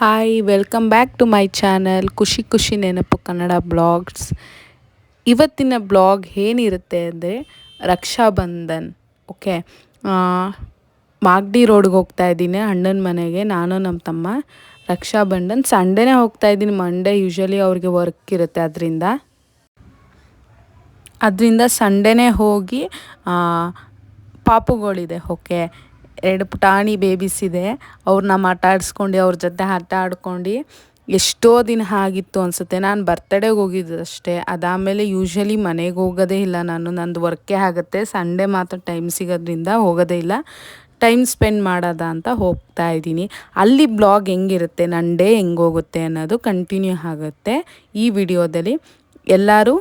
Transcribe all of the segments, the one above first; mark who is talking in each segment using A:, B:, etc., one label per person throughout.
A: Hi welcome back to my channel ಖುಷಿ ಖುಷಿ ನೆನಪು ಕನ್ನಡ ಬ್ಲಾಗ್ಸ್. ಇವತ್ತಿನ ಬ್ಲಾಗ್ ಏನಿರುತ್ತೆ ಅಂದರೆ ರಕ್ಷಾಬಂಧನ್. ಓಕೆ, ಮಾಗಡಿ ರೋಡ್ಗೆ ಹೋಗ್ತಾ ಇದ್ದೀನಿ ಅಣ್ಣನ ಮನೆಗೆ. ನಾನು ನಮ್ಮ ತಮ್ಮ ರಕ್ಷಾಬಂಧನ್ ಸಂಡೇನೇ ಹೋಗ್ತಾ ಇದ್ದೀನಿ. ಮಂಡೇ ಯೂಶ್ವಲಿ ಅವ್ರಿಗೆ ವರ್ಕ್ ಇರುತ್ತೆ, ಅದರಿಂದ ಸಂಡೇನೇ ಹೋಗಿ ಪಾಪುಗಳಿದೆ. ಓಕೆ, 2 ಪುಟಾಣಿ ಬೇಬೀಸ್ ಇದೆ. ಅವ್ರನ್ನ ಆಟ ಆಡಿಸ್ಕೊಂಡು ಅವ್ರ ಜೊತೆ ಆಟ ಆಡ್ಕೊಂಡು ಎಷ್ಟೋ ದಿನ ಆಗಿತ್ತು ಅನಿಸುತ್ತೆ. ನಾನು ಬರ್ತಡೇಗೆ ಹೋಗಿದ್ದಷ್ಟೇ. ಅದಾದಮೇಲೆ ಯೂಶ್ವಲಿ ಮನೆಗೆ ಹೋಗೋದೇ ಇಲ್ಲ ನಾನು. ನಂದು ವರ್ಕೇ ಆಗುತ್ತೆ. ಸಂಡೇ ಮಾತ್ರ ಟೈಮ್ ಸಿಗೋದ್ರಿಂದ ಹೋಗೋದೇ ಇಲ್ಲ. ಟೈಮ್ ಸ್ಪೆಂಡ್ ಮಾಡೋದ ಅಂತ ಹೋಗ್ತಾ ಇದ್ದೀನಿ. ಅಲ್ಲಿ ಬ್ಲಾಗ್ ಹೆಂಗಿರುತ್ತೆ, ನನ್ನ ಡೇ ಹೆಂಗೋಗುತ್ತೆ ಅನ್ನೋದು ಕಂಟಿನ್ಯೂ ಆಗುತ್ತೆ ಈ ವಿಡಿಯೋದಲ್ಲಿ. ಎಲ್ಲರೂ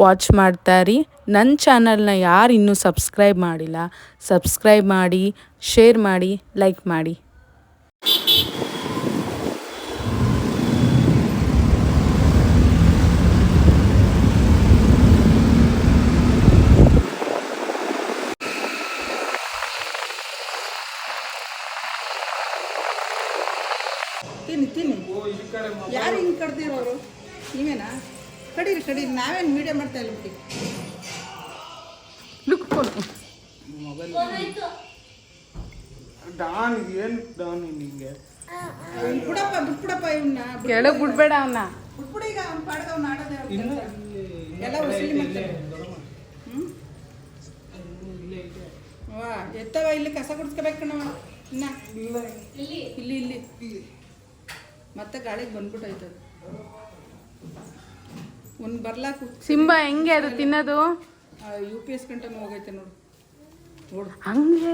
A: ವಾಚ್ ಮಾಡ್ತಾಯಿರಿ. ನನ್ನ ಚಾನಲ್ನ ಯಾರು ಇನ್ನೂ ಸಬ್ಸ್ಕ್ರೈಬ್ ಮಾಡಿಲ್ಲ, ಸಬ್ಸ್ಕ್ರೈಬ್ ಮಾಡಿ, ಶೇರ್ ಮಾಡಿ, ಲೈಕ್ ಮಾಡಿ.
B: ತಿನ್ನಿ ಯಾರು ಹಿಂಗೆ ಕಡ್ದಿರೋರು? ನೀವೇನಾ? ಕಡೀರಿ, ನಾವೇನು ಮೀಡಿಯಾ ಮಾಡ್ತಾ ಇಲ್ಲ ಬಿಟ್ಟು. ಬಿಟ್ಬಿಡಪ್ಪ ಇವನ್ನ
A: ಕೆಳಗೆ ಬಿಡ್ಬೇಡ ಅವನ್ನ.
B: ಬಿಟ್ಬಿಡ, ಈಗ ಅವ್ನ ಪಾಡ್ಗೆ ಅವ್ನ ಆಡೋದೇ ಎಲ್ಲ ಉಸಿಲಿ ಮತ್ತೆ. ವಾ ಎತ್ತವ, ಇಲ್ಲಿ ಕಸ ಗುಡಿಸ್ಕೋಬೇಕು ಕಣವ. ಇನ್ನ ಇಲ್ಲಿ ಮತ್ತೆ ಗಾಳಿಗೆ ಬಂದ್ಬಿಟ್ಟೈತದ. ಒಂದು ಬರ್ಲಾಕು
A: ಸಿಂಬಾ ಹೆಂಗೆ ಅದು ತಿನ್ನೋದು?
B: UPS ಗಂಟನೂ ಹೋಗೈತೆ ನೋಡು.
A: ಹಂಗೆ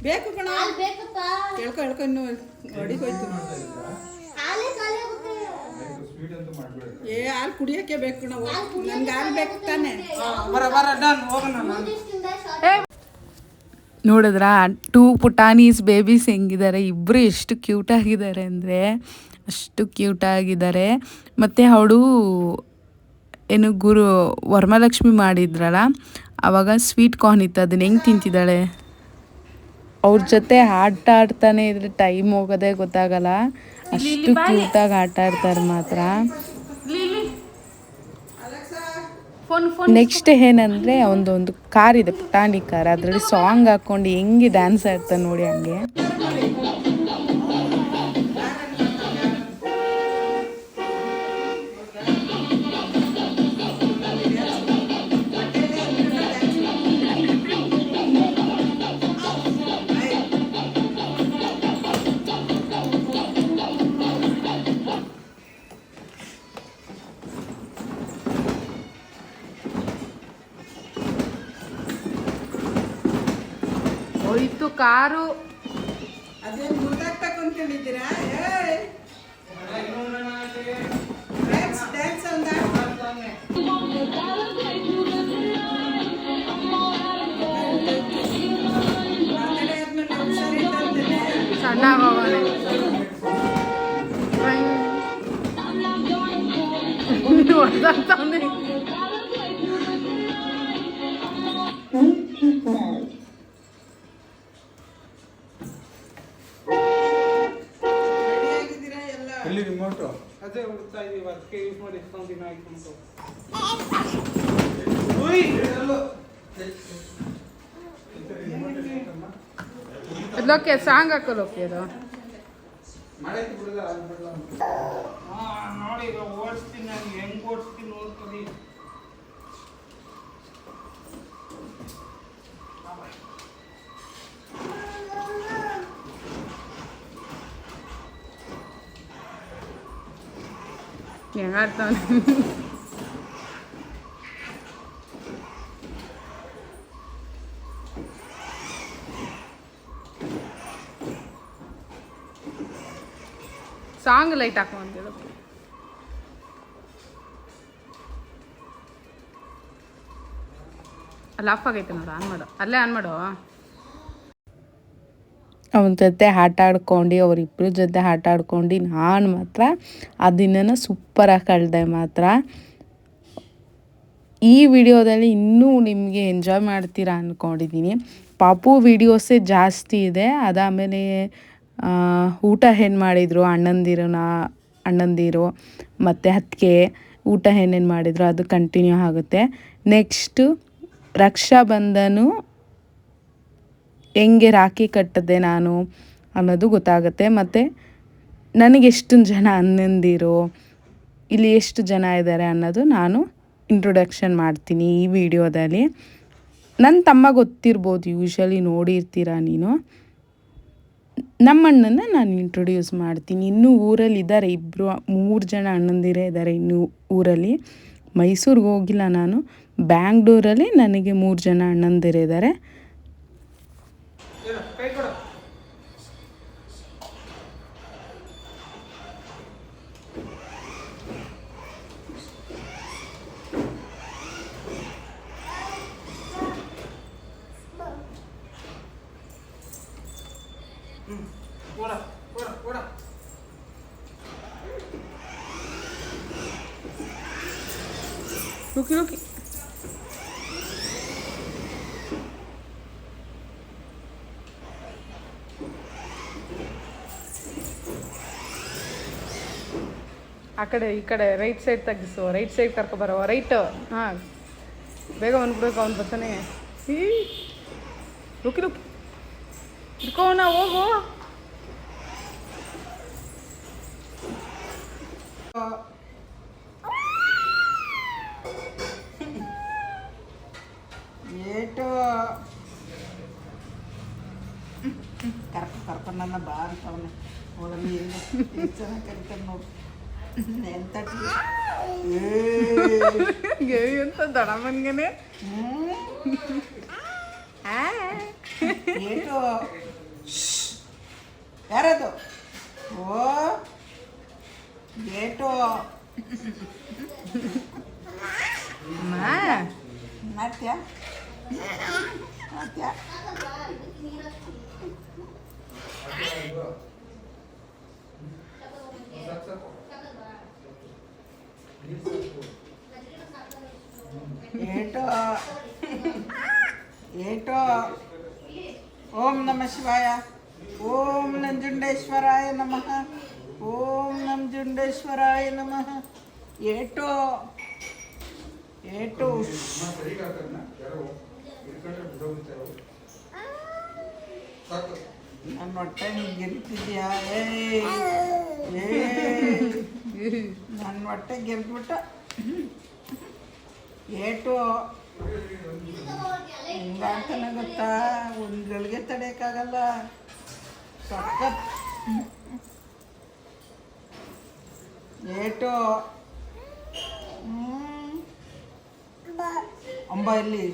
B: ಬೇಕು ಕಣ, ಹೇಳ್ಕೊ ಇನ್ನು ಅಡಿಗೋಯ್ತು. ಹಾಲು ಕುಡಿಯೋಕೆ ಬೇಕು ಕಣ. ನನ್ಗೆ ಹಾಲು ಬೇಕು ತಾನೆ.
A: ನೋಡಿದ್ರ 2 ಪುಟಾನೀಸ್ ಬೇಬೀಸ್ ಹೆಂಗಿದ್ದಾರೆ. ಇಬ್ಬರು ಎಷ್ಟು ಕ್ಯೂಟಾಗಿದ್ದಾರೆ ಅಂದರೆ ಅಷ್ಟು ಕ್ಯೂಟಾಗಿದ್ದಾರೆ. ಮತ್ತು ಅವಳು ಏನು ವರಮಹಾಲಕ್ಷ್ಮಿ ಮಾಡಿದ್ರಲ್ಲ, ಆವಾಗ ಸ್ವೀಟ್ ಕಾರ್ನ್ ಇತ್ತು, ಅದನ್ನ ಹೆಂಗೆ ತಿಂತಿದ್ದಾಳೆ. ಅವ್ರ ಜೊತೆ ಆಟ ಆಡ್ತಾನೆ ಇದ್ರೆ ಟೈಮ್ ಹೋಗೋದೇ ಗೊತ್ತಾಗಲ್ಲ. ಅಷ್ಟು ಕ್ಯೂಟಾಗಿ ಆಟ ಆಡ್ತಾರೆ ಮಾತ್ರ. ನೆಕ್ಸ್ಟ್ ಏನಂದರೆ ಒಂದು ಕಾರ್ ಇದೆ, ಪುಟಾಣಿ ಕಾರ್. ಅದರಲ್ಲಿ ಸಾಂಗ್ ಹಾಕ್ಕೊಂಡು ಹೆಂಗೆ ಡ್ಯಾನ್ಸ್ ಆಡ್ತಾನೆ ನೋಡಿ ಹಂಗೆ. ಹೋಯ್ತು ಕಾರು.
B: ಅದೇನು ಮುರ್ದಾಕ್ಬೇಕು ಅಂದ್ಕೊಂಡಿದ್ದೀರಾ? ಡ್ಯಾನ್ಸ್ ಒಂದ
A: ಸಣ್ಣಾಗ ಹೋಗೋಣ.
C: ಎಲ್ಲಿ ರಿಮೋಟು?
D: ಅದೇ ಹುಡುಕ್ತಾ ಇದೀವಿ. ಅದಕ್ಕೆ ಯೂಸ್ ಮಾಡಿ ಎಷ್ಟೊಂದು ದಿನ ಆಯ್ತು.
A: ಲೋಕೆ ಸಾಂಗ್ ಹಾಕೋ ಲೋಕೆ ಅದು.
D: ನೋಡಿ ಈಗ ಓಡಿಸ್ತೀನಿ, ನಾನು ಹೆಂಗ್ ಓಡಿಸ್ತೀನಿ ನೋಡ್ಕೊಳ್ಳಿ.
A: ಹೆಂಗಾಡ್ತಾನೆ. ಸಾಂಗ್ ಲೈಟ್ ಹಾಕೋ ಅಂತೇಳಿ. ಅಲ್ಲಿ ಆಫ್ ಆಗೈತೆ ನೋಡು, ಆನ್ ಮಾಡು, ಅಲ್ಲೇ ಆನ್ ಮಾಡು. ಅವನ ಜೊತೆ ಆಟ ಆಡ್ಕೊಂಡು, ಅವರಿಬ್ಬರ ಜೊತೆ ಆಟ ಆಡ್ಕೊಂಡು ನಾನು ಮಾತ್ರ ಆ ದಿನನ ಸೂಪರಾಗಿ ಕಳೆದೆ ಮಾತ್ರ. ಈ ವಿಡಿಯೋದಲ್ಲಿ ಇನ್ನೂ ನಿಮಗೆ ಎಂಜಾಯ್ ಮಾಡ್ತೀರಾ ಅಂದ್ಕೊಂಡಿದ್ದೀನಿ. ಪಾಪು ವೀಡಿಯೋಸೇ ಜಾಸ್ತಿ ಇದೆ. ಅದಾದಮೇಲೆ ಊಟ ಏನು ಮಾಡಿದರು ಅಣ್ಣಂದಿರು ಮತ್ತು ಅತ್ತಿಗೆ ಊಟ ಏನೇನು ಮಾಡಿದರು ಅದು ಕಂಟಿನ್ಯೂ ಆಗುತ್ತೆ. ನೆಕ್ಸ್ಟು ರಕ್ಷಾಬಂಧನ ಹೆಂಗೆ ರಾಖಿ ಕಟ್ಟಿದೆ ನಾನು ಅನ್ನೋದು ಗೊತ್ತಾಗುತ್ತೆ. ಮತ್ತು ನನಗೆ ಎಷ್ಟು ಜನ ಅಣ್ಣಂದಿರು, ಇಲ್ಲಿ ಎಷ್ಟು ಜನ ಇದ್ದಾರೆ ಅನ್ನೋದು ನಾನು ಇಂಟ್ರೊಡಕ್ಷನ್ ಮಾಡ್ತೀನಿ ಈ ವಿಡಿಯೋದಲ್ಲಿ. ನನ್ನ ತಮ್ಮ ಗೊತ್ತಿರ್ಬೋದು, ಯೂಶ್ವಲಿ ನೋಡಿರ್ತೀರ ನೀನು. ನಮ್ಮಣ್ಣನ ನಾನು ಇಂಟ್ರೊಡ್ಯೂಸ್ ಮಾಡ್ತೀನಿ. ಇನ್ನೂ ಊರಲ್ಲಿ ಇದ್ದಾರೆ 3 ಜನ ಅಣ್ಣಂದಿರೇ ಇದ್ದಾರೆ ಇನ್ನೂ ಊರಲ್ಲಿ. ಮೈಸೂರಿಗೆ ಹೋಗಿಲ್ಲ ನಾನು, ಬ್ಯಾಂಗ್ಳೂರಲ್ಲಿ ನನಗೆ 3 ಜನ ಅಣ್ಣಂದಿರಿದ್ದಾರೆ.
D: ಕೈ ಕೊಡು. ಕೊಡ ಕೊಡ ಕೊಡ.
A: ಲುಕಿ ಆ ಕಡೆ ಈ ಕಡೆ ರೈಟ್ ಸೈಡ್ ತೆಗಿಸು, ರೈಟ್ ಸೈಡ್ ಕರ್ಕೊಬರೋ, ರೈಟ್. ಹಾಂ, ಬೇಗ ಬಂದ್ಬಿಡ್ಬೇಕು ಅವ್ನು ಬರ್ತಾನೆ. ಲುಕಿ ಇಟ್ಕೋಣ, ಹೋಗು.
B: ಏಟು ಕರ್ಕೊಂಡು ನನ್ನ ಬಾ ಅಂತವನೆ. ಹೋಗಲಿ ಎಲ್ಲಿ ಚೆನ್ನಾಗಿ ಕರಿತಾರೆ ನೋಡು. ಎಂತ
A: ಎಂತ ದೊಡ್ಡಮ್ಮನ್ಗೇನೆ
B: ಏಟು ಯಾರದು? ಓ ಏಟು ನಾಟ್ಯ ನಾಟ್ಯ ಏಟೋ ಏಟೋ. ಓಂ ನಮಃ ಶಿವಾಯ. ಓಂ ನಂಜುಂಡೇಶ್ವರಾಯ ನಮಃ. ಓಂ ನಂಜುಂಡೇಶ್ವರಾಯ ನಮಃ. ಏಟೋ ಏಟು. ನನ್ನ ಹೊಟ್ಟೆ ನೀನು ಗೆಲ್ತಿದ್ಯಾ? ನನ್ನ ಹೊಟ್ಟೆ ಗೆಲ್ಬಿಟ್ಟ. ಏಟು ಹಿಂಗಾಗ್ತಾನೆ ಗೊತ್ತಾ, ಒಂದು ಗಳಿಗೆ ತಡೆಯೋಕ್ಕಾಗಲ್ಲ. ಸಖತ್ ಏಟು. ಅಂಬ ಇಲ್ಲಿ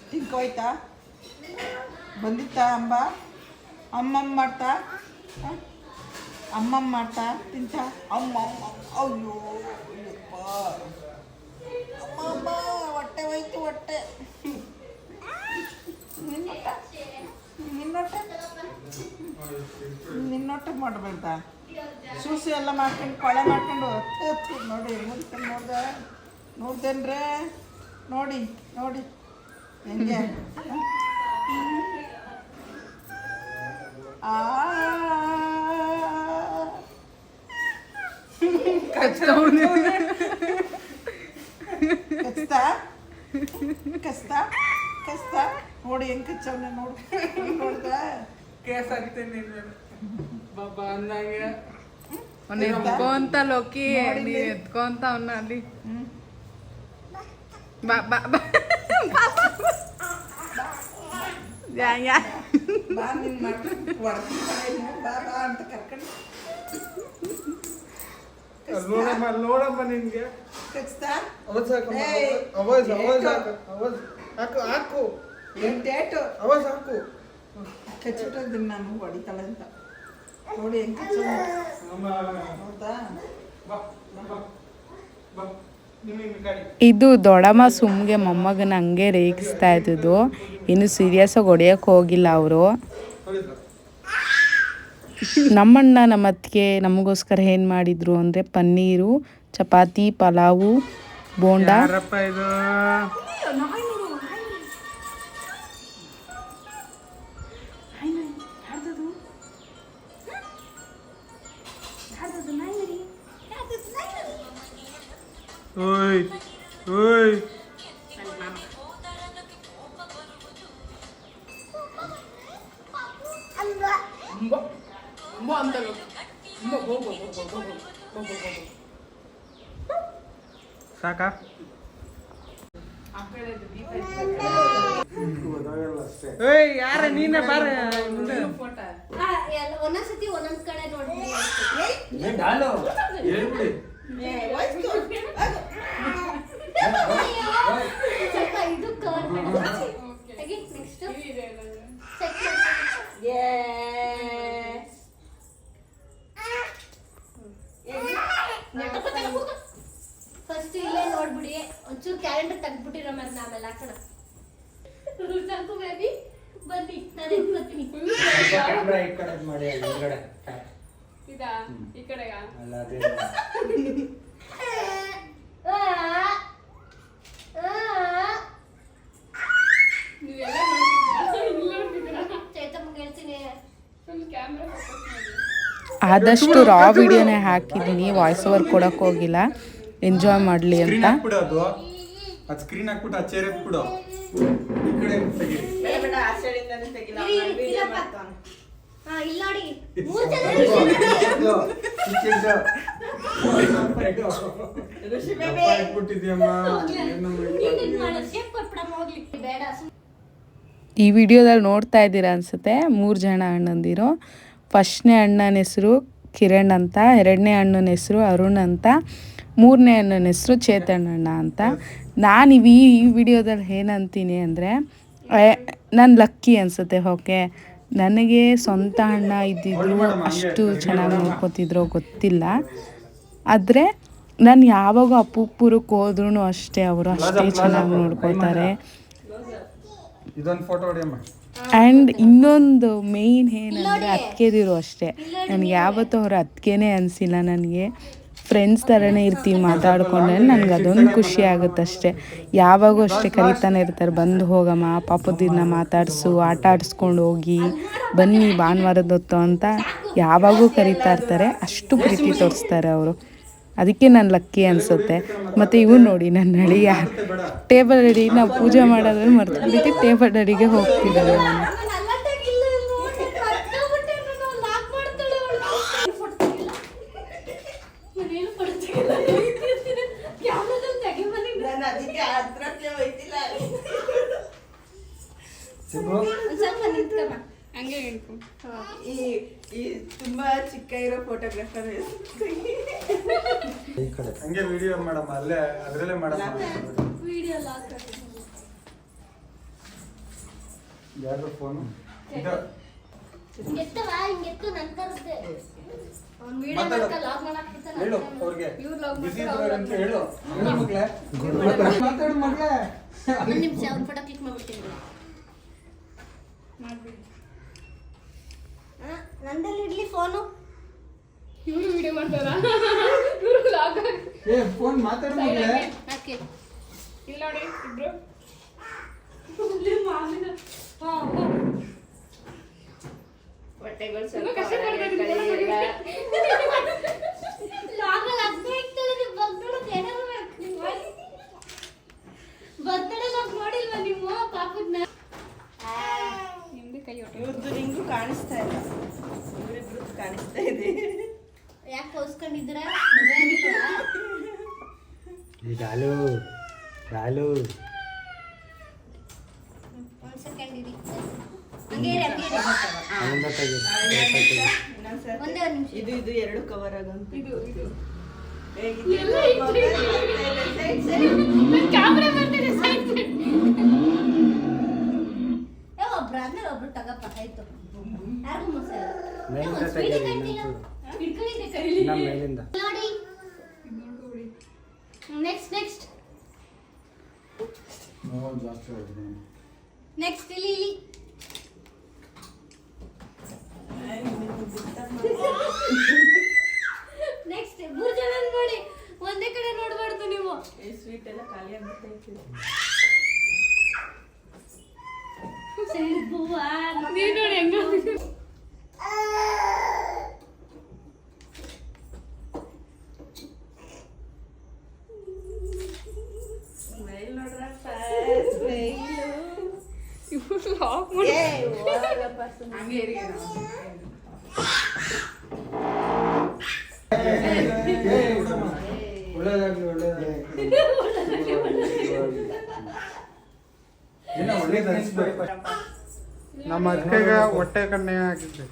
B: ತಿನ್ಕೋಯ್ತಾ? ಬಂದಿತ್ತಾ ಅಂಬ? ಅಮ್ಮಮ್ಮ ಮಾಡ್ತಾ, ಅಮ್ಮಮ್ಮ ಮಾಡ್ತಾ ತಿಂತ? ಅಮ್ಮಮ್ಮ ಅಯ್ಯೋ ಅಯ್ಯಪ್ಪ, ಅಮ್ಮಮ್ಮ ಹೊಟ್ಟೆ ಹೋಯ್ತು ಹೊಟ್ಟೆ. ನಿನ್ನೊಟ್ಟೆ ಮಾಡಬೇಡ್ದ? ಸೂಸಿ ಎಲ್ಲ ಮಾಡ್ಕೊಂಡು ಕೊಳೆ ಮಾಡ್ಕೊಂಡು ನೋಡಿ ಮುದ್ಕೊಂಡು ನೋಡ್ದೇನ್ರೆ? ನೋಡಿ ನೋಡಿ ಹೆಂಗೆ ಕಚ್ತಾ ಕಚ್ತಾ ಕಚ್ತಾ ನೋಡಿ ಹೆಂಗೆ ಕಚ್ಚವನೆ ನೋಡು. ನೋಡ್ದ
D: ಕೇಸ್ ಆಗ್ತೇನೆ ಬಾಬಾ ಅಂದಂಗೆ.
A: ಅವ್ನು ಎತ್ಕೊಂತ ಲೋಕಿ, ನೀ ಎತ್ಕೊಂತ ಅವನ್ನ ಅಲ್ಲಿ. ಬಾ ಬಾ ಬಾ
B: ಬಾ ನಿನ್ ಮಾಡ್ಕೊಂಡು ಬಾ ಬಾ ಅಂತ ಕರ್ಕೊಂಡು
D: ನೋಡಮ್ಮ ನಿನ್ಗೆ
B: ಕಚ್ತಾ
C: ಅವಾಜ್ ಹಾಕು, ಅವಾಜ್ ಅವಾಜ್ ಹಾಕು, ಅವಾಜ್ ಹಾಕು ಹಾಕು,
B: ಎಂಟೇಟು
C: ಅವಾಜ್ ಹಾಕು.
B: ಕಚ್ಚಿಟ್ಟಿದ್ದೀನಿ ನಾನು ಹೊಡಿತಾಳೆ ಅಂತ. ನೋಡಿ ಹೆಂಗೆ ಕಚ್ಚ ನೋಡ್ತಾ.
A: ಇದು ದೊಡ್ಡಮ್ಮ ಸುಮ್ಗೆ ಮೊಮ್ಮಗನ ಹಂಗೆ ರೇಗಿಸ್ತಾ ಇದ್ದಿದ್ದು. ಇನ್ನು ಸೀರಿಯಸ್ಸಾಗಿ ಹೊಡೆಯೋಕೆ ಹೋಗಿಲ್ಲ ಅವರು. ನಮ್ಮಣ್ಣ ನಮ್ಮ ಅತ್ತಿಗೆ ನಮಗೋಸ್ಕರ ಏನು ಮಾಡಿದ್ರು ಅಂದರೆ ಪನ್ನೀರು, ಚಪಾತಿ, ಪಲಾವು, ಬೋಂಡ.
D: ಇದು
C: ಓಯ್ ಓಯ್ ಸಾಕಾ ಏಯ್ ಯಾರ ನೀನೇ ಬಾರ ಮುಂದೆ
E: ಒಂದೊಂದ್ಸತಿ ಒಂದೊಂದ್ ಕಡೆ ನೋಡ್ಬಿಡಿ ಸ್ವಲ್ಪ ಇದು ಕವರ್ ಮಾಡಿ ನೆಕ್ಸ್ಟ್ ಫಸ್ಟ್ ಇಲ್ಲೇ ನೋಡ್ಬಿಡಿ ಒಂಚೂರು ಕ್ಯಾಲೆಂಡರ್ ತೆಗ್ದ್ಬಿಟ್ಟಿರೋ ಮತ್ತೆ ಆಮೇಲೆ ಹಾಕೋಣ ಸಾಕು ಬೇಬಿ ಬನ್ನಿ ನಾನು ಎತ್ಕೊತೀನಿ
F: ಇದಾ ಈ ಕಡೆಗ ನೀವೆಲ್ಲ ನೋಡ್ತಿದ್ದೀರಾ
E: ಚೈತಮ್ಮಗೆ ಹೇಳ್ತೀನಿ
F: ಫುಲ್ ಕ್ಯಾಮ್ರಾ ಫೋಕಸ್ ಮಾಡಿ
A: ಆದಷ್ಟು ರಾ ವಿಡಿಯೋನೇ ಹಾಕಿದ್ದೀನಿ, ವಾಯ್ಸ್ ಓವರ್ ಕೊಡೋಕೆ ಹೋಗಿಲ್ಲ, ಎಂಜಾಯ್ ಮಾಡಲಿ ಅಂತ.
C: ಹಾಕ್ಬಿಡು ಅದು ಸ್ಕ್ರೀನ್ ಹಾಕ್ಬಿಟ್ಟು ಆ ಚೇರ್ ಎತ್ಬಿಡು ಈ ಕಡೆ ತೆಗಿ
B: ಬೇಡ ಆ ಸೈಡಿಂದಾನೆ ತೆಗಿಲ್ಲ ವಿಡಿಯೋ ಮಾಡ್ತಾನೆ.
E: ಹಾ ಇಲ್ಲಿ ನೋಡಿ ಮೂರು ಜನ
B: ಋಷಿ ಬೇಬಿ
C: ಹಾಕ್ಬಿಟ್ಟಿದ್ಯಮ್ಮ
E: ಶೇಪ್ ಕೊಟ್ಬಿಡಮ್ಮ ಹೋಗ್ಲಿ ಬೇಡ
A: ಈ ವಿಡಿಯೋದಲ್ಲಿ ನೋಡ್ತಾ ಇದ್ದೀರಾ ಅನಿಸುತ್ತೆ, 3 ಜನ ಅಣ್ಣಂದಿರು. ಫಸ್ಟ್ನೇ ಅಣ್ಣನ ಹೆಸರು ಕಿರಣ್ ಅಂತ, ಎರಡನೇ ಅಣ್ಣನ ಹೆಸರು ಅರುಣ್ ಅಂತ, ಮೂರನೇ ಅಣ್ಣನ ಹೆಸರು ಚೇತನ್ ಅಣ್ಣ ಅಂತ. ನಾನು ಈ ವಿಡಿಯೋದಲ್ಲಿ ಏನಂತೀನಿ ಅಂದರೆ, ನಾನು ಲಕ್ಕಿ ಅನಿಸುತ್ತೆ. ಓಕೆ, ನನಗೆ ಸ್ವಂತ ಅಣ್ಣ ಇದ್ದಿದ್ರು ಅಷ್ಟು ಚೆನ್ನಾಗಿ ನೋಡ್ಕೋತಿದ್ರೋ ಗೊತ್ತಿಲ್ಲ, ಆದರೆ ನಾನು ಯಾವಾಗ ಅಪ್ಪುಪುರಕ್ಕೆ ಹೋದ್ರೂ ಅಷ್ಟೇ ಅವರು ಅಷ್ಟೇ ಚೆನ್ನಾಗಿ ನೋಡ್ಕೋತಾರೆ.
C: ಇದೊಂದು ಫೋಟೋ ಹೊಡಿಯಮ್ಮ.
A: ಆ್ಯಂಡ್ ಇನ್ನೊಂದು ಮೇಯ್ನ್ ಏನಂದರೆ ಅತ್ತಿಗೆದಿರು ಅಷ್ಟೇ. ನನಗೆ ಯಾವತ್ತೂ ಅವ್ರ ಅತ್ತಿಗೆನೇ ಅನಿಸಿಲ್ಲ, ನನಗೆ ಫ್ರೆಂಡ್ಸ್ ಥರನೇ ಇರ್ತೀವಿ ಮಾತಾಡ್ಕೊಂಡ್ರೆ ನನಗೆ ಅದೊಂದು ಖುಷಿ ಆಗುತ್ತಷ್ಟೇ. ಯಾವಾಗೂ ಅಷ್ಟೇ ಕರಿತಾನೆ ಇರ್ತಾರೆ, ಬಂದು ಹೋಗಮ್ಮ ಪಾಪದಿನ ಮಾತಾಡಿಸು, ಆಟ ಆಡಿಸ್ಕೊಂಡು ಹೋಗಿ ಬನ್ನಿ ಭಾನುವಾರದ ಹೊತ್ತು ಅಂತ ಯಾವಾಗೂ ಕರಿತಾ ಇರ್ತಾರೆ. ಅಷ್ಟು ಪ್ರೀತಿ ತೋರಿಸ್ತಾರೆ ಅವರು, ಅದಕ್ಕೆ ನಾನು ಲಕ್ಕಿ ಅನಿಸುತ್ತೆ. ಮತ್ತು ಇವು ನೋಡಿ ನನ್ನ ಅಳಿಯ ಟೇಬಲ್ ಅಡಿ, ನಾವು ಪೂಜೆ ಮಾಡೋದ್ರಲ್ಲಿ ಮರ್ತ್ಬಿಟ್ಟು ಟೇಬಲ್ ಅಡಿಗೆ ಹೋಗ್ತಿದ್ದಾರೆ ಅವನು.
B: ನಾನು ಅದಕ್ಕೆ ಹತ್ರಕ್ಕೆ ಹೋಯ್ತಿಲ್ಲ.
F: ಹಂಗೆ ಹೇಳ್ಕೊ
B: ಈ ತುಂಬಾ ಚಿಕ್ಕ ಇರೋ ಫೋಟೋಗ್ರಾಫರ್
C: ಹಂಗೆ ವಿಡಿಯೋ ಮಾಡಮ್ಮ, ಅಲ್ಲೇ ಅದರಲ್ಲೇ ಮಾಡಮ್ಮ. ಯಾರು ಫೋನು
E: ಎತ್ತವಾ ಹಿಂಗೆತ್ತು ನನ್ ತರದ್ದೆ ಅವ್ನು ವಿಡಿಯೋ
C: ಮಾತಾಡು.
E: ಮಾಡ್ಕ ಲಾಗ್ ಮಾಡಾಕ್ತಿರ್ತಾನೆ
C: ಹೇಳು ಅವ್ರಿಗೆ
F: ಇವ್ರು ಲಾಗ್
C: ಬಿಸಿ
F: ಮಾಡ್ತಾರೆ,
C: ಇದ್ದಾರೆ ಅಂತ ಹೇಳು. ಮಗ್ಲೇ ಮಾತಾಡು ಮಗ್ಲೇ.
E: ಒಂದು ನಿಮಿಷ ಅವ್ನ ಫೋಟೋ ಕ್ಲಿಕ್ ಮಾಡ್ಬಿಡ್ತೀನಿ
F: ಮಾಡ್ಬಿಡಿ.
E: ನಂದಲ್ಲಿ ಇಡ್ಲಿ ಫೋನು
F: ಇವ್ರು ವಿಡಿಯೋ ಮಾಡ್ತಾರ, ಇವ್ರು ಲಾಗ್
C: ಏ ಫೋನ್ ಮಾತಾಡು ಮಗ್ಲೇ.
E: ಓಕೆ
F: ಇಲ್ಲ ನೋಡಿ ಇಬ್ರು
B: ಹೊಟ್ಟೆಗಳು
F: ತುಂಬಾ ಕಷ್ಟ ಪಡ್ತಾ
E: ಲಾಗಲ್ಲಿ ಅದ್ನೇ ಇಕ್ತದೆ ನೀವು ಬಗ್ದೊಳಗೆ ಏನಾದ್ರು ಬರ್ತಡೇ ಲಾಗ್ ನೋಡಿಲ್ವಾ ನೀವು ಪಾಪದ್ನ
F: ನಿಮ್ದು ಕೈ ಹೊಟ್ಟೆ
B: ಇವ್ರದ್ದು ನಿಂಗೂ ಕಾಣಿಸ್ತಾ ಇಲ್ಲ, ಇವರಿಬ್ರು ಕಾಣಿಸ್ತಾ ಇದೆ.
E: ಯಾಕೆ ಕೌಸ್ಕೊಂಡಿದ್ದೀರಾ ಒಂದ್ ಸೆಕೆಂಡ್ ಇರಿ ಹಂಗೆ ಇರಿ, ಹಂಗೆ ಇರಿ.
B: ಇನ್ನೊಂದ್ಸರ್ತಿ
E: ಒಂದೇ ಒಂದು ನಿಮಿಷ
B: ಇದು ಇದು ಎರಡು ಕವರ್ ಆಗಂತ.
F: ಇದು
B: ಹೇಗಿದೆ?
F: ಕ್ಯಾಮ್ರಾ ಬರ್ತಿದೆ ಸೈಡ್
E: ಒಬ್ರು ಆದ್ಮೇಲೆ ಒಬ್ರು ತಗಪ್ಪ ಆಯ್ತು. ಯಾರಿಗೂ ಮೋಸ ಇಲ್ಲ. ಸ್ವೀಟ್ ಕಾಣ್ತಿಲ್ಲ. ಹಿಡ್ಕೊಂಡಿದ್ದೆ ಕೈಲಿ. ನೋಡಿ ನೆಕ್ಸ್ಟ್ ನೆಕ್ಸ್ಟ್ ಇಲ್ಲಿ ಇಲ್ಲಿ ನೆಕ್ಸ್ಟ್ 3 ಜನ ನೋಡಿ, ಒಂದೇ ಕಡೆ ನೋಡಬಾರ್ದು ನೀವು.
B: ಈ ಸ್ವೀಟ್ ಎಲ್ಲ ಖಾಲಿ ಆಗ್ಬಿಟ್ಟೈತೆ.
E: ಸರಿ ಬುವ್ವ
F: ನೀವ್ ನೋಡಿ ಹೆಂಗ
B: ಏ, ಹೋಗಪ್ಪ ಸುಮ್ನೆ.
C: ಒಳ್ಳೇದಾಗ್ಲಿ ಏನೋ ಒಳ್ಳೇದು ಅನಿಸ್ಬೇಕು.
D: ನಮ್ಮ ಅಕ್ಕಗೆ ಹೊಟ್ಟೆ ಕಣ್ಣೆ ಹಾಕಿದ್ದೆ.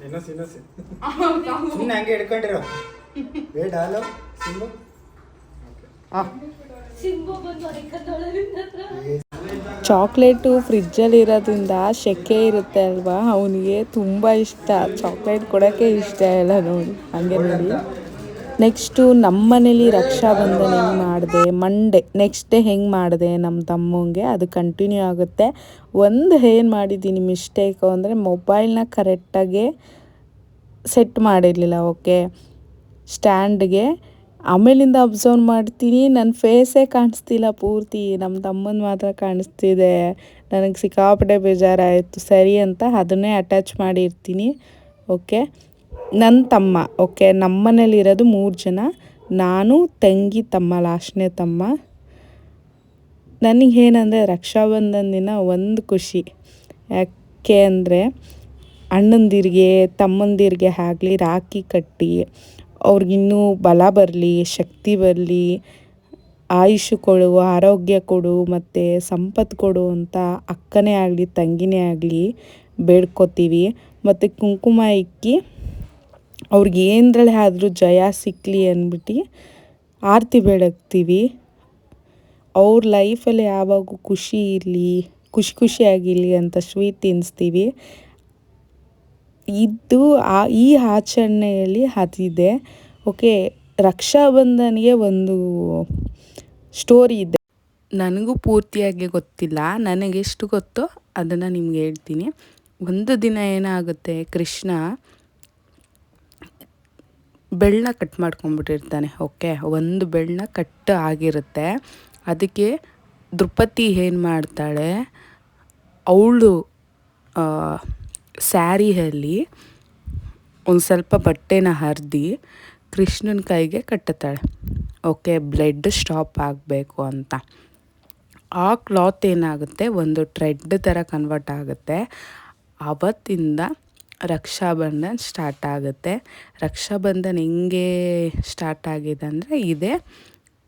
C: ಇನ್ನೊಸಿ ಸುಮ್ಮನೆ ಹಂಗೆ ಹಿಡ್ಕೊಂಡಿರೋ ಬೇಡ ಅಲ್ಲ ಸಿಂಬು.
E: ಸಿಂಬು ಬಂದು ಅವ್ರಿಗೆ ಕನ್ನಡದಿಂದ
A: ಚಾಕ್ಲೇಟು ಫ್ರಿಜ್ಜಲ್ಲಿ ಇರೋದ್ರಿಂದ ಸೆಕೆ ಇರುತ್ತೆ ಅಲ್ವಾ, ಅವನಿಗೆ ತುಂಬ ಇಷ್ಟ. ಚಾಕ್ಲೇಟ್ ಕೊಡೋಕ್ಕೆ ಇಷ್ಟ ಇಲ್ಲ ನೋಡಿ, ಹಾಗೆ ನೋಡಿ. ನೆಕ್ಸ್ಟು ನಮ್ಮ ಮನೇಲಿ ರಕ್ಷಾಬಂಧನ ಹೆಂಗೆ ಮಾಡಿದೆ, ನೆಕ್ಸ್ಟ್ ಡೇ ಹೆಂಗೆ ಮಾಡಿದೆ ನಮ್ಮ ತಮ್ಮಂಗೆ, ಅದು ಕಂಟಿನ್ಯೂ ಆಗುತ್ತೆ. ಒಂದು ಏನು ಮಾಡಿದ್ದೀನಿ ಮಿಸ್ಟೇಕು ಅಂದರೆ ಮೊಬೈಲ್ನ ಕರೆಕ್ಟಾಗಿ ಸೆಟ್ ಮಾಡಿರಲಿಲ್ಲ. ಓಕೆ, ಸ್ಟ್ಯಾಂಡ್ಗೆ. ಆಮೇಲಿಂದ ಅಬ್ಸರ್ವ್ ಮಾಡ್ತೀನಿ, ನನ್ನ ಫೇಸೇ ಕಾಣಿಸ್ತಿಲ್ಲ ಪೂರ್ತಿ, ನಮ್ಮ ತಮ್ಮನ ಮಾತ್ರ ಕಾಣಿಸ್ತಿದೆ. ನನಗೆ ಸಿಕ್ಕಾಪಟ್ಟೆ ಬೇಜಾರಾಯಿತು. ಸರಿ ಅಂತ ಅದನ್ನೇ ಅಟ್ಯಾಚ್ ಮಾಡಿರ್ತೀನಿ. ಓಕೆ, ನನ್ನ ತಮ್ಮ. ಓಕೆ, ನಮ್ಮ ಮನೇಲಿರೋದು 3 ಜನ, ನಾನು, ತಂಗಿ, ತಮ್ಮ, ಲಾಸ್ಟ್ನೇ ತಮ್ಮ. ನನಗೇನಂದರೆ ರಕ್ಷಾಬಂಧನ ದಿನ ಒಂದು ಖುಷಿ. ಯಾಕೆ ಅಂದರೆ ಅಣ್ಣಂದಿರಿಗೆ ತಮ್ಮಂದಿರಿಗೆ ಆಗಲಿ ರಾಖಿ ಕಟ್ಟಿ ಅವ್ರಿಗಿನ್ನೂ ಬಲ ಬರಲಿ, ಶಕ್ತಿ ಬರಲಿ, ಆಯುಷು ಕೊಡು, ಆರೋಗ್ಯ ಕೊಡು ಮತ್ತು ಸಂಪತ್ತು ಕೊಡು ಅಂತ ಅಕ್ಕನೇ ಆಗಲಿ ತಂಗಿನೇ ಆಗಲಿ ಬೇಡ್ಕೋತೀವಿ. ಮತ್ತು ಕುಂಕುಮ ಇಕ್ಕಿ ಅವ್ರಿಗೆ ಏನರಲ್ಲೇ ಆದರೂ ಜಯ ಸಿಕ್ಕಲಿ ಅಂದ್ಬಿಟ್ಟು ಆರತಿ ಬೆಳಗ್ತೀವಿ. ಅವ್ರ ಲೈಫಲ್ಲಿ ಯಾವಾಗೂ ಖುಷಿ ಇರಲಿ, ಖುಷಿಯಾಗಿರಲಿ ಅಂತ ಸ್ವೀಟ್ ತಿನ್ನಿಸ್ತೀವಿ. ಇದು ಈ ಆಚರಣೆಯಲ್ಲಿ ಅದಿದೆ. ಓಕೆ, ರಕ್ಷಾಬಂಧನಿಗೆ ಒಂದು ಸ್ಟೋರಿ ಇದೆ, ನನಗೂ ಪೂರ್ತಿಯಾಗಿ ಗೊತ್ತಿಲ್ಲ. ನನಗೆಷ್ಟು ಗೊತ್ತೋ ಅದನ್ನು ನಿಮ್ಗೆ ಹೇಳ್ತೀನಿ. ಒಂದು ದಿನ ಏನಾಗುತ್ತೆ, ಕೃಷ್ಣ ಬೆಳ್ಳನ್ನ ಕಟ್ ಮಾಡ್ಕೊಂಡ್ಬಿಟ್ಟಿರ್ತಾನೆ. ಓಕೆ, ಒಂದು ಬೆಳ್ಳನ್ನ ಕಟ್ ಆಗಿರುತ್ತೆ. ಅದಕ್ಕೆ ದ್ರೌಪದಿ ಏನು ಮಾಡ್ತಾಳೆ, ಅವಳು ಸ್ಯಾರಿಯಲ್ಲಿ ಒಂದು ಸ್ವಲ್ಪ ಬಟ್ಟೆನ ಹರಿದು ಕೃಷ್ಣನ ಕೈಗೆ ಕಟ್ಟುತ್ತಾಳೆ. ಓಕೆ, ಬ್ಲಡ್ ಸ್ಟಾಪ್ ಆಗಬೇಕು ಅಂತ. ಆ ಕ್ಲಾತ್ ಏನಾಗುತ್ತೆ, ಒಂದು ಥ್ರೆಡ್ ಥರ ಕನ್ವರ್ಟ್ ಆಗುತ್ತೆ. ಆವತ್ತಿಂದ ರಕ್ಷಾಬಂಧನ ಸ್ಟಾರ್ಟ್ ಆಗುತ್ತೆ. ರಕ್ಷಾಬಂಧನ ಹೆಂಗೆ ಸ್ಟಾರ್ಟ್ ಆಗಿದೆ ಅಂದರೆ ಇದೇ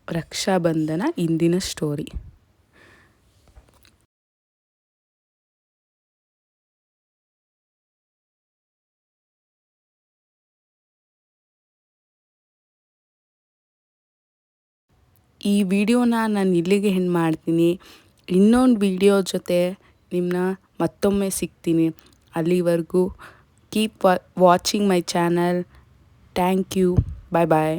A: ರಕ್ಷಾಬಂಧನ ಇಂದಿನ ಸ್ಟೋರಿ. ಈ ವಿಡಿಯೋನ ನಾನು ಇಲ್ಲಿಗೆ ಎಂಡ್ ಮಾಡ್ತೀನಿ. ಇನ್ನೊಂದು ವಿಡಿಯೋ ಜೊತೆ ನಿಮ್ಮನ್ನ ಮತ್ತೊಮ್ಮೆ ಸಿಗ್ತೀನಿ. ಅಲ್ಲಿವರೆಗೂ keep watching my channel. Thank you. Bye bye.